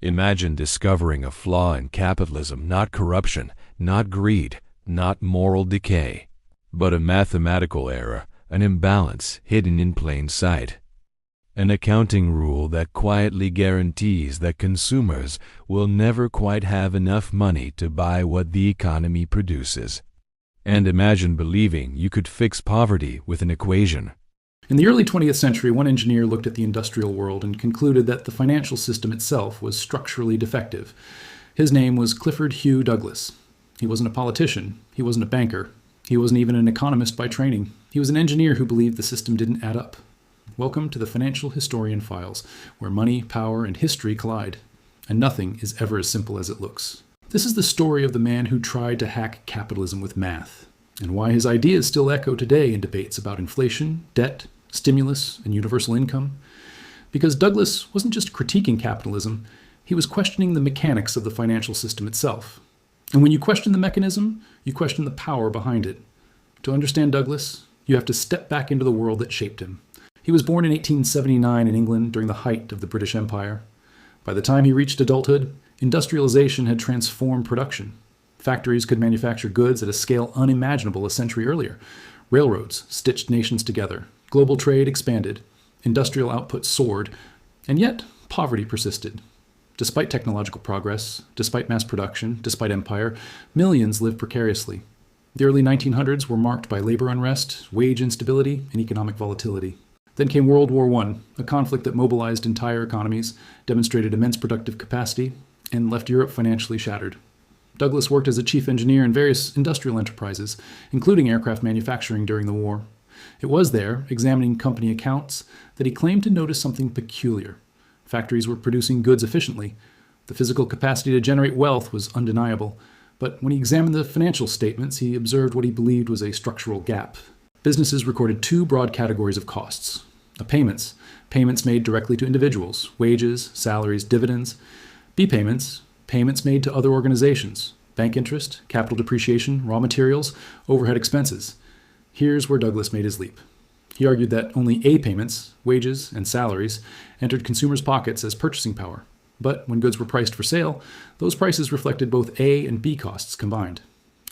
Imagine discovering a flaw in capitalism, not corruption, not greed, not moral decay, but a mathematical error, an imbalance hidden in plain sight. An accounting rule that quietly guarantees that consumers will never quite have enough money to buy what the economy produces. And imagine believing you could fix poverty with an equation. In the early 20th century, one engineer looked at the industrial world and concluded that the financial system itself was structurally defective. His name was Clifford Hugh Douglas. He wasn't a politician. He wasn't a banker. He wasn't even an economist by training. He was an engineer who believed the system didn't add up. Welcome to the Financial Historian Files, where money, power, and history collide. And nothing is ever as simple as it looks. This is the story of the man who tried to hack capitalism with math, and why his ideas still echo today in debates about inflation, debt, stimulus, and universal income. Because Douglas wasn't just critiquing capitalism, he was questioning the mechanics of the financial system itself. And when you question the mechanism, you question the power behind it. To understand Douglas, you have to step back into the world that shaped him. He was born in 1879 in England during the height of the British Empire. By the time he reached adulthood, industrialization had transformed production. Factories could manufacture goods at a scale unimaginable a century earlier. Railroads stitched nations together. Global trade expanded. Industrial output soared. And yet, poverty persisted. Despite technological progress, despite mass production, despite empire, millions lived precariously. The early 1900s were marked by labor unrest, wage instability, and economic volatility. Then came World War I, a conflict that mobilized entire economies, demonstrated immense productive capacity, and left Europe financially shattered. Douglas worked as a chief engineer in various industrial enterprises, including aircraft manufacturing during the war. It was there, examining company accounts, that he claimed to notice something peculiar. Factories were producing goods efficiently. The physical capacity to generate wealth was undeniable. But when he examined the financial statements, he observed what he believed was a structural gap. Businesses recorded two broad categories of costs. Payments made directly to individuals, wages, salaries, dividends. B payments made to other organizations, bank interest, capital depreciation, raw materials, overhead expenses. Here's where Douglas made his leap. He argued that only A payments, wages, and salaries, entered consumers' pockets as purchasing power. But when goods were priced for sale, those prices reflected both A and B costs combined.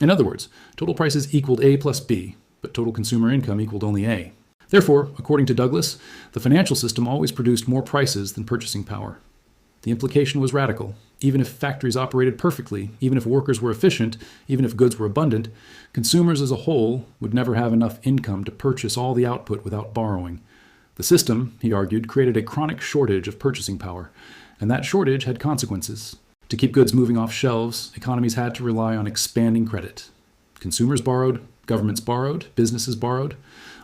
In other words, total prices equaled A plus B, but total consumer income equaled only A. Therefore, according to Douglas, the financial system always produced more prices than purchasing power. The implication was radical. Even if factories operated perfectly, even if workers were efficient, even if goods were abundant, consumers as a whole would never have enough income to purchase all the output without borrowing. The system, he argued, created a chronic shortage of purchasing power, and that shortage had consequences. To keep goods moving off shelves, economies had to rely on expanding credit. Consumers borrowed, governments borrowed, businesses borrowed.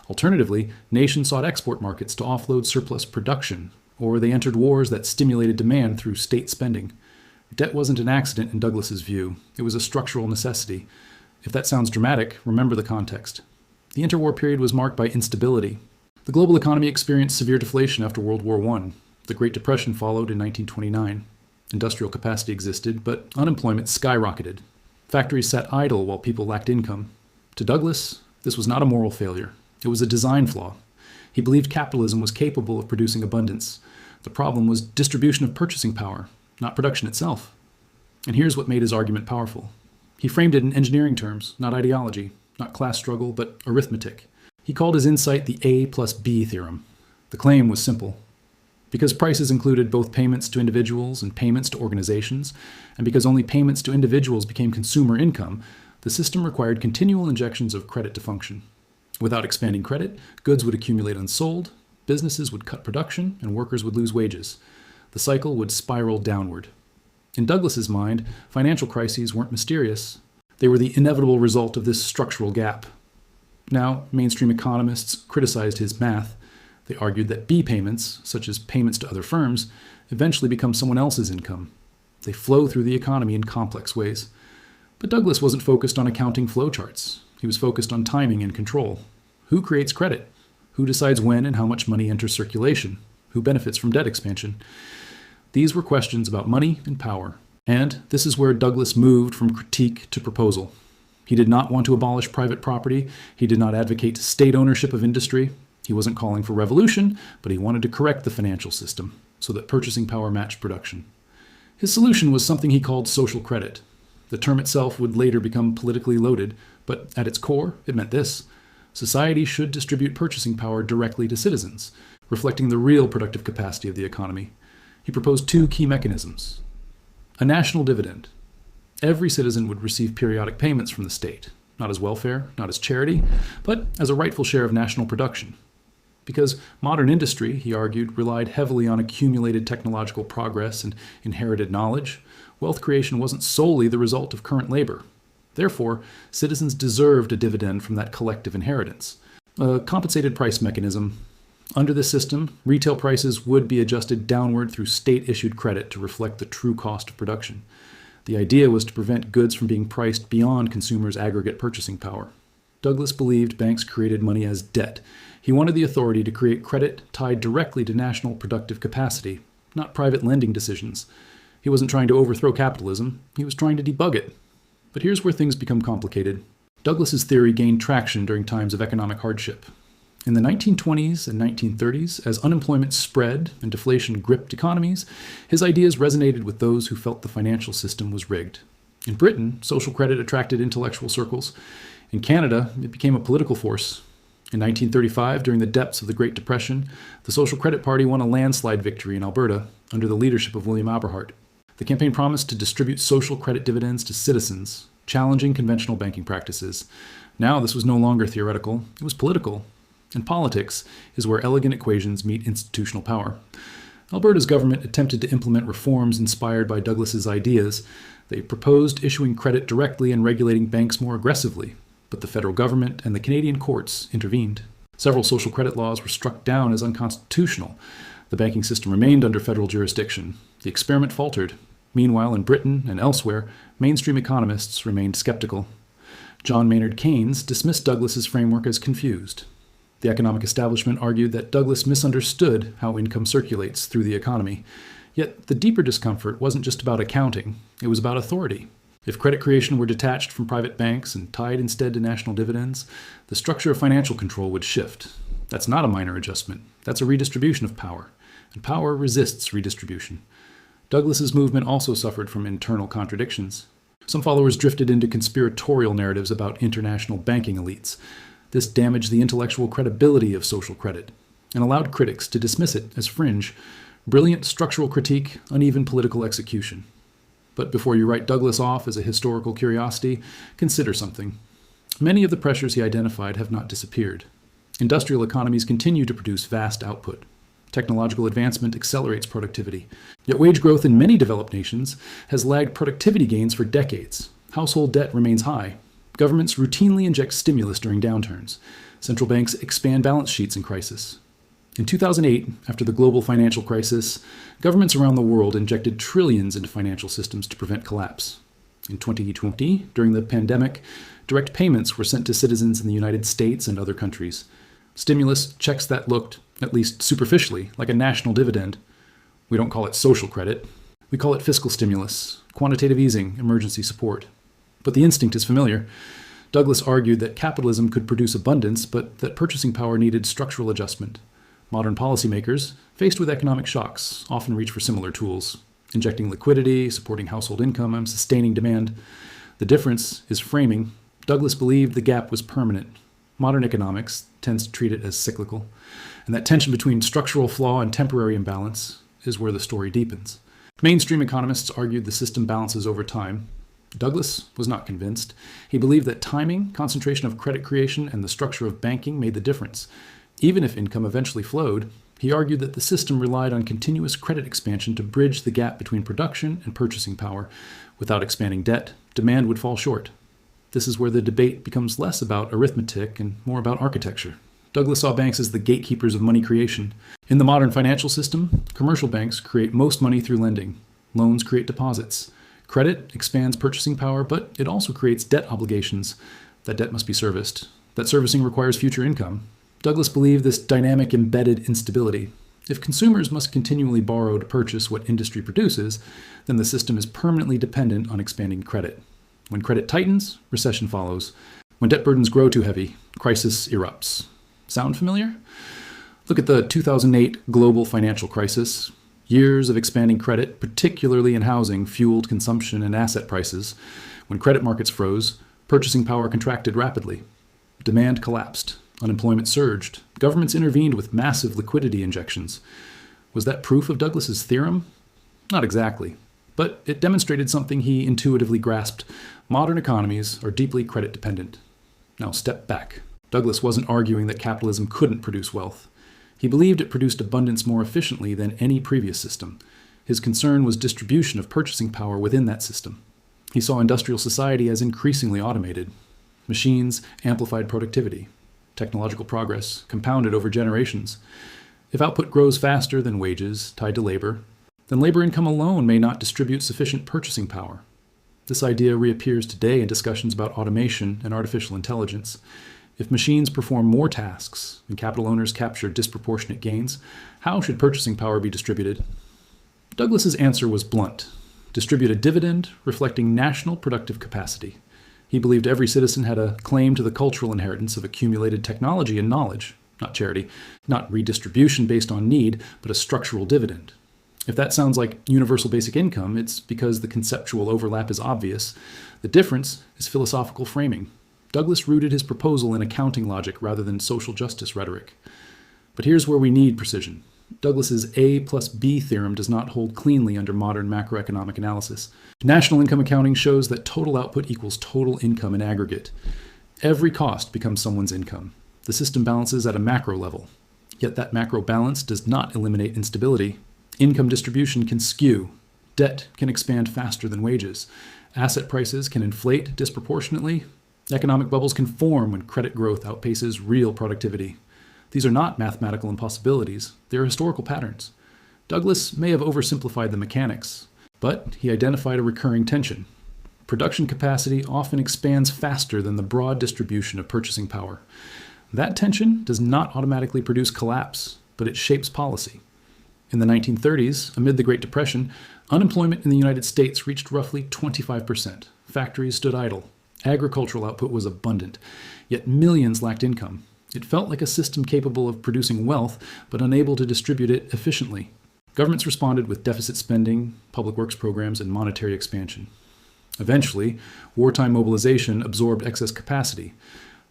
Alternatively, nations sought export markets to offload surplus production, or they entered wars that stimulated demand through state spending. Debt wasn't an accident in Douglas's view. It was a structural necessity. If that sounds dramatic, remember the context. The interwar period was marked by instability. The global economy experienced severe deflation after World War I. The Great Depression followed in 1929. Industrial capacity existed, but unemployment skyrocketed. Factories sat idle while people lacked income. To Douglas, this was not a moral failure. It was a design flaw. He believed capitalism was capable of producing abundance. The problem was distribution of purchasing power, not production itself. And here's what made his argument powerful. He framed it in engineering terms, not ideology, not class struggle, but arithmetic. He called his insight the A plus B theorem. The claim was simple. Because prices included both payments to individuals and payments to organizations, and because only payments to individuals became consumer income, the system required continual injections of credit to function. Without expanding credit, goods would accumulate unsold, businesses would cut production, and workers would lose wages. The cycle would spiral downward. In Douglas's mind, financial crises weren't mysterious. They were the inevitable result of this structural gap. Now, mainstream economists criticized his math. They argued that B payments, such as payments to other firms, eventually become someone else's income. They flow through the economy in complex ways. But Douglas wasn't focused on accounting flowcharts. He was focused on timing and control. Who creates credit? Who decides when and how much money enters circulation? Who benefits from debt expansion? These were questions about money and power. And this is where Douglas moved from critique to proposal. He did not want to abolish private property. He did not advocate state ownership of industry. He wasn't calling for revolution, but he wanted to correct the financial system so that purchasing power matched production. His solution was something he called social credit. The term itself would later become politically loaded, but at its core, it meant this: society should distribute purchasing power directly to citizens, reflecting the real productive capacity of the economy. He proposed two key mechanisms. A national dividend. Every citizen would receive periodic payments from the state, not as welfare, not as charity, but as a rightful share of national production. Because modern industry, he argued, relied heavily on accumulated technological progress and inherited knowledge, wealth creation wasn't solely the result of current labor. Therefore, citizens deserved a dividend from that collective inheritance. A compensated price mechanism. Under this system, retail prices would be adjusted downward through state-issued credit to reflect the true cost of production. The idea was to prevent goods from being priced beyond consumers' aggregate purchasing power. Douglas believed banks created money as debt. He wanted the authority to create credit tied directly to national productive capacity, not private lending decisions. He wasn't trying to overthrow capitalism, he was trying to debug it. But here's where things become complicated. Douglas's theory gained traction during times of economic hardship. In the 1920s and 1930s, as unemployment spread and deflation gripped economies, his ideas resonated with those who felt the financial system was rigged. In Britain, social credit attracted intellectual circles. In Canada, it became a political force. In 1935, during the depths of the Great Depression, the Social Credit Party won a landslide victory in Alberta under the leadership of William Aberhart. The campaign promised to distribute social credit dividends to citizens, challenging conventional banking practices. Now this was no longer theoretical, it was political. And politics is where elegant equations meet institutional power. Alberta's government attempted to implement reforms inspired by Douglas's ideas. They proposed issuing credit directly and regulating banks more aggressively, but the federal government and the Canadian courts intervened. Several social credit laws were struck down as unconstitutional. The banking system remained under federal jurisdiction. The experiment faltered. Meanwhile, in Britain and elsewhere, mainstream economists remained skeptical. John Maynard Keynes dismissed Douglas's framework as confused. The economic establishment argued that Douglas misunderstood how income circulates through the economy. Yet the deeper discomfort wasn't just about accounting, it was about authority. If credit creation were detached from private banks and tied instead to national dividends, the structure of financial control would shift. That's not a minor adjustment, that's a redistribution of power. And power resists redistribution. Douglas's movement also suffered from internal contradictions. Some followers drifted into conspiratorial narratives about international banking elites. This damaged the intellectual credibility of social credit and allowed critics to dismiss it as fringe, brilliant structural critique, uneven political execution. But before you write Douglas off as a historical curiosity, consider something. Many of the pressures he identified have not disappeared. Industrial economies continue to produce vast output. Technological advancement accelerates productivity. Yet wage growth in many developed nations has lagged productivity gains for decades. Household debt remains high. Governments routinely inject stimulus during downturns. Central banks expand balance sheets in crisis. In 2008, after the global financial crisis, governments around the world injected trillions into financial systems to prevent collapse. In 2020, during the pandemic, direct payments were sent to citizens in the United States and other countries. Stimulus checks that looked, at least superficially, like a national dividend. We don't call it social credit. We call it fiscal stimulus, quantitative easing, emergency support. But the instinct is familiar. Douglas argued that capitalism could produce abundance, but that purchasing power needed structural adjustment. Modern policymakers, faced with economic shocks, often reach for similar tools, injecting liquidity, supporting household income, and sustaining demand. The difference is framing. Douglas believed the gap was permanent. Modern economics tends to treat it as cyclical, and that tension between structural flaw and temporary imbalance is where the story deepens. Mainstream economists argued the system balances over time. Douglas was not convinced. He believed that timing, concentration of credit creation, and the structure of banking made the difference. Even if income eventually flowed, he argued that the system relied on continuous credit expansion to bridge the gap between production and purchasing power. Without expanding debt, demand would fall short. This is where the debate becomes less about arithmetic and more about architecture. Douglas saw banks as the gatekeepers of money creation. In the modern financial system, commercial banks create most money through lending. Loans create deposits. Credit expands purchasing power, but it also creates debt obligations. That debt must be serviced. That servicing requires future income. Douglas believed this dynamic embedded instability. If consumers must continually borrow to purchase what industry produces, then the system is permanently dependent on expanding credit. When credit tightens, recession follows. When debt burdens grow too heavy, crisis erupts. Sound familiar? Look at the 2008 global financial crisis. Years of expanding credit, particularly in housing, fueled consumption and asset prices. When credit markets froze, purchasing power contracted rapidly. Demand collapsed. Unemployment surged. Governments intervened with massive liquidity injections. Was that proof of Douglas's theorem? Not exactly. But it demonstrated something he intuitively grasped. Modern economies are deeply credit dependent. Now step back. Douglas wasn't arguing that capitalism couldn't produce wealth. He believed it produced abundance more efficiently than any previous system. His concern was distribution of purchasing power within that system. He saw industrial society as increasingly automated. Machines amplified productivity. Technological progress compounded over generations. If output grows faster than wages tied to labor, then labor income alone may not distribute sufficient purchasing power. This idea reappears today in discussions about automation and artificial intelligence. If machines perform more tasks and capital owners capture disproportionate gains, how should purchasing power be distributed? Douglas's answer was blunt. Distribute a dividend reflecting national productive capacity. He believed every citizen had a claim to the cultural inheritance of accumulated technology and knowledge, not charity, not redistribution based on need, but a structural dividend. If that sounds like universal basic income, it's because the conceptual overlap is obvious. The difference is philosophical framing. Douglas rooted his proposal in accounting logic rather than social justice rhetoric. But here's where we need precision. Douglas's A plus B theorem does not hold cleanly under modern macroeconomic analysis. National income accounting shows that total output equals total income in aggregate. Every cost becomes someone's income. The system balances at a macro level. Yet that macro balance does not eliminate instability. Income distribution can skew. Debt can expand faster than wages. Asset prices can inflate disproportionately. Economic bubbles can form when credit growth outpaces real productivity. These are not mathematical impossibilities, they are historical patterns. Douglas may have oversimplified the mechanics, but he identified a recurring tension. Production capacity often expands faster than the broad distribution of purchasing power. That tension does not automatically produce collapse, but it shapes policy. In the 1930s, amid the Great Depression, unemployment in the United States reached roughly 25%. Factories stood idle. Agricultural output was abundant, yet millions lacked income. It felt like a system capable of producing wealth, but unable to distribute it efficiently. Governments responded with deficit spending, public works programs, and monetary expansion. Eventually, wartime mobilization absorbed excess capacity.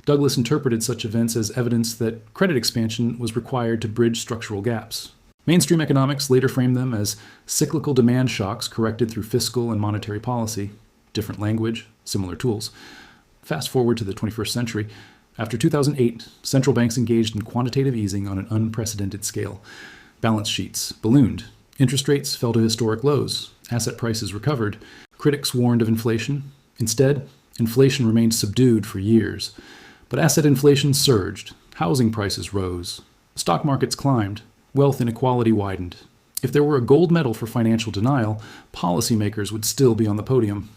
Douglas interpreted such events as evidence that credit expansion was required to bridge structural gaps. Mainstream economics later framed them as cyclical demand shocks corrected through fiscal and monetary policy. Different language, similar tools. Fast forward to the 21st century. After 2008, central banks engaged in quantitative easing on an unprecedented scale. Balance sheets ballooned. Interest rates fell to historic lows. Asset prices recovered. Critics warned of inflation. Instead, inflation remained subdued for years. But asset inflation surged. Housing prices rose. Stock markets climbed. Wealth inequality widened. If there were a gold medal for financial denial, policymakers would still be on the podium.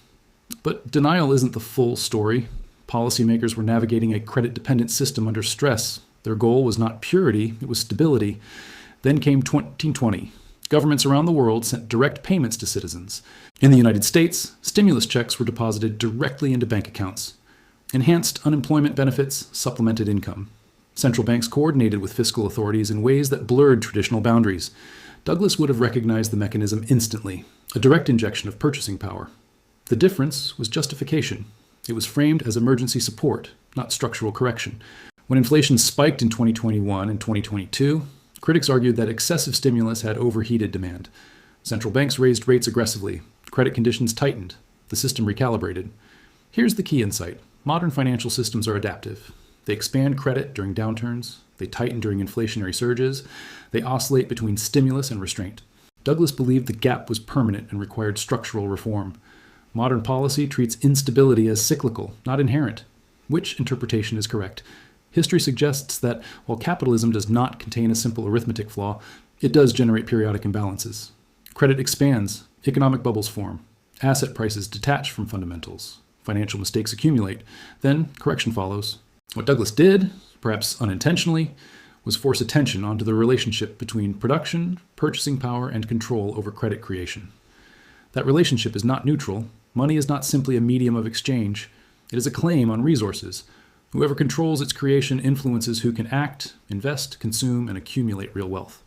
But denial isn't the full story. Policymakers were navigating a credit-dependent system under stress. Their goal was not purity, it was stability. Then came 2020. Governments around the world sent direct payments to citizens. In the United States, stimulus checks were deposited directly into bank accounts. Enhanced unemployment benefits supplemented income. Central banks coordinated with fiscal authorities in ways that blurred traditional boundaries. Douglas would have recognized the mechanism instantly, a direct injection of purchasing power. The difference was justification. It was framed as emergency support, not structural correction. When inflation spiked in 2021 and 2022, critics argued that excessive stimulus had overheated demand. Central banks raised rates aggressively. Credit conditions tightened. The system recalibrated. Here's the key insight. Modern financial systems are adaptive. They expand credit during downturns. They tighten during inflationary surges. They oscillate between stimulus and restraint. Douglas believed the gap was permanent and required structural reform. Modern policy treats instability as cyclical, not inherent. Which interpretation is correct? History suggests that while capitalism does not contain a simple arithmetic flaw, it does generate periodic imbalances. Credit expands, economic bubbles form, asset prices detach from fundamentals, financial mistakes accumulate, then correction follows. What Douglas did, perhaps unintentionally, was force attention onto the relationship between production, purchasing power, and control over credit creation. That relationship is not neutral. Money is not simply a medium of exchange. It is a claim on resources. Whoever controls its creation influences who can act, invest, consume, and accumulate real wealth.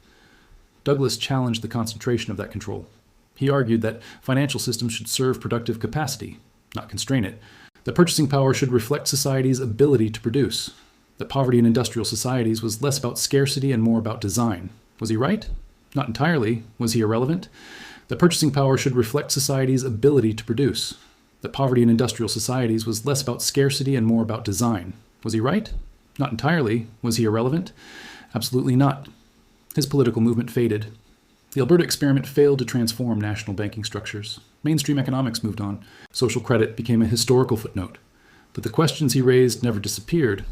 Douglas challenged the concentration of that control. He argued that financial systems should serve productive capacity, not constrain it. That purchasing power should reflect society's ability to produce. That poverty in industrial societies was less about scarcity and more about design. Was he right? Not entirely. Was he irrelevant? That purchasing power should reflect society's ability to produce. That poverty in industrial societies was less about scarcity and more about design. Was he right? Not entirely. Was he irrelevant? Absolutely not. His political movement faded. The Alberta experiment failed to transform national banking structures. Mainstream economics moved on. Social credit became a historical footnote. But the questions he raised never disappeared.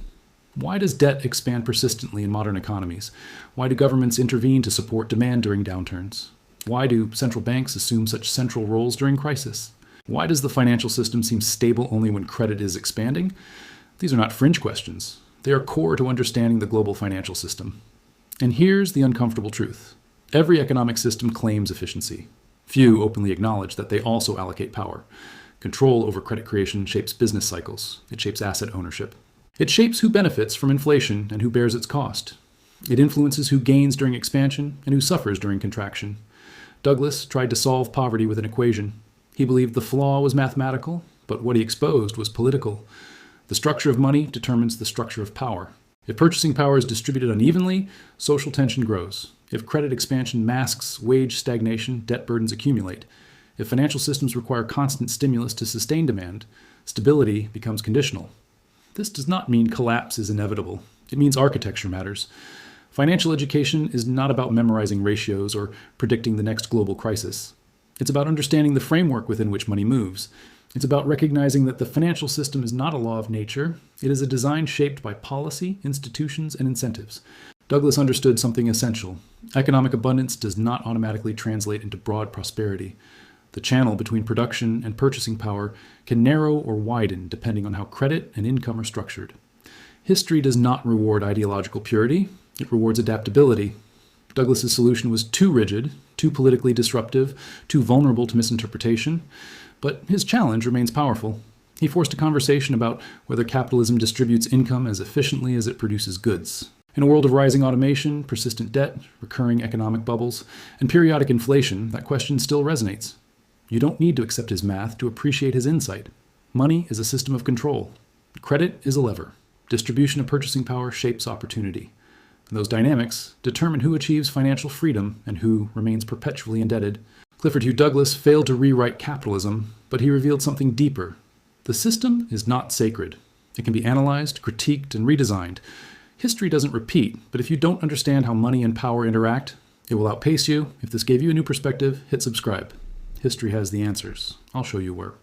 Why does debt expand persistently in modern economies? Why do governments intervene to support demand during downturns? Why do central banks assume such central roles during crisis? Why does the financial system seem stable only when credit is expanding? These are not fringe questions. They are core to understanding the global financial system. And here's the uncomfortable truth. Every economic system claims efficiency. Few openly acknowledge that they also allocate power. Control over credit creation shapes business cycles. It shapes asset ownership. It shapes who benefits from inflation and who bears its cost. It influences who gains during expansion and who suffers during contraction. Douglas tried to solve poverty with an equation. He believed the flaw was mathematical, but what he exposed was political. The structure of money determines the structure of power. If purchasing power is distributed unevenly, social tension grows. If credit expansion masks wage stagnation, debt burdens accumulate. If financial systems require constant stimulus to sustain demand, stability becomes conditional. This does not mean collapse is inevitable. It means architecture matters. Financial education is not about memorizing ratios or predicting the next global crisis. It's about understanding the framework within which money moves. It's about recognizing that the financial system is not a law of nature. It is a design shaped by policy, institutions, and incentives. Douglas understood something essential. Economic abundance does not automatically translate into broad prosperity. The channel between production and purchasing power can narrow or widen depending on how credit and income are structured. History does not reward ideological purity. It rewards adaptability. Douglas's solution was too rigid, too politically disruptive, too vulnerable to misinterpretation. But his challenge remains powerful. He forced a conversation about whether capitalism distributes income as efficiently as it produces goods. In a world of rising automation, persistent debt, recurring economic bubbles, and periodic inflation, that question still resonates. You don't need to accept his math to appreciate his insight. Money is a system of control. Credit is a lever. Distribution of purchasing power shapes opportunity. And those dynamics determine who achieves financial freedom and who remains perpetually indebted. Clifford Hugh Douglas failed to rewrite capitalism, but he revealed something deeper. The system is not sacred. It can be analyzed, critiqued, and redesigned. History doesn't repeat, but if you don't understand how money and power interact, it will outpace you. If this gave you a new perspective, hit subscribe. History has the answers. I'll show you where.